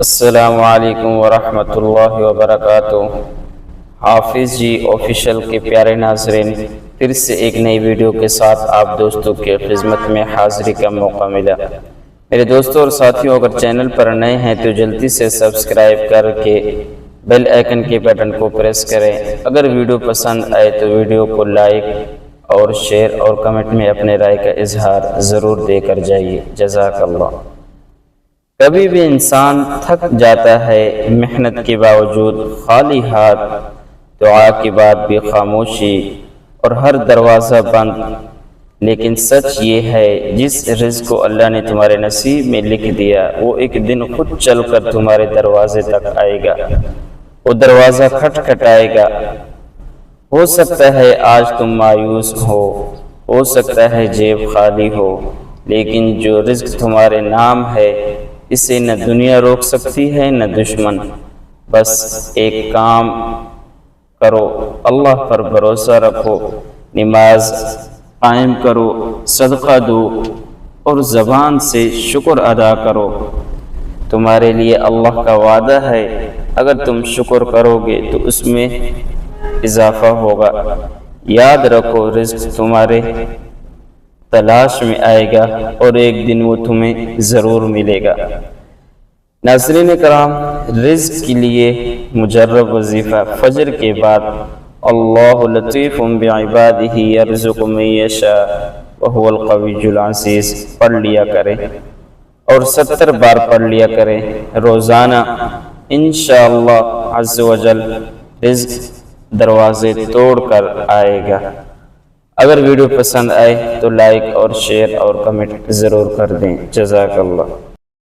السلام علیکم ورحمۃ اللہ وبرکاتہ۔ حافظ جی آفیشیل کے پیارے ناظرین، پھر سے ایک نئی ویڈیو کے ساتھ آپ دوستوں کی خدمت میں حاضری کا موقع ملا۔ میرے دوستوں اور ساتھیوں، اگر چینل پر نئے ہیں تو جلدی سے سبسکرائب کر کے بیل آئیکن کے بٹن کو پریس کریں۔ اگر ویڈیو پسند آئے تو ویڈیو کو لائک اور شیئر اور کمنٹ میں اپنے رائے کا اظہار ضرور دے کر جائیے۔ جزاک اللہ۔ کبھی بھی انسان تھک جاتا ہے، محنت کے باوجود خالی ہاتھ، دعا کے بعد بھی خاموشی اور ہر دروازہ بند۔ لیکن سچ یہ ہے، جس رزق کو اللہ نے تمہارے نصیب میں لکھ دیا وہ ایک دن خود چل کر تمہارے دروازے تک آئے گا۔ وہ دروازہ کھٹکھٹائے گا۔ ہو سکتا ہے آج تم مایوس ہو سکتا ہے جیب خالی ہو، لیکن جو رزق تمہارے نام ہے اسے نہ دنیا روک سکتی ہے نہ دشمن۔ بس ایک کام کرو، اللہ پر بھروسہ رکھو، نماز قائم کرو، صدقہ دو اور زبان سے شکر ادا کرو۔ تمہارے لیے اللہ کا وعدہ ہے، اگر تم شکر کرو گے تو اس میں اضافہ ہوگا۔ یاد رکھو، رزق تمہارے تلاش میں آئے گا اور ایک دن وہ تمہیں ضرور ملے گا۔ ناظرین کرام، رزق کے لیے مجرب وظیفہ فجر کے بعد اللہ لطیف بعبادہ یرزق من یشاء وہو القوی العزیز پڑھ لیا کریں اور 70 بار پڑھ لیا کریں روزانہ۔ انشاءاللہ عز و جل رزق دروازے توڑ کر آئے گا۔ اگر ویڈیو پسند آئے تو لائک اور شیئر اور کمنٹ ضرور کر دیں۔ جزاک اللہ۔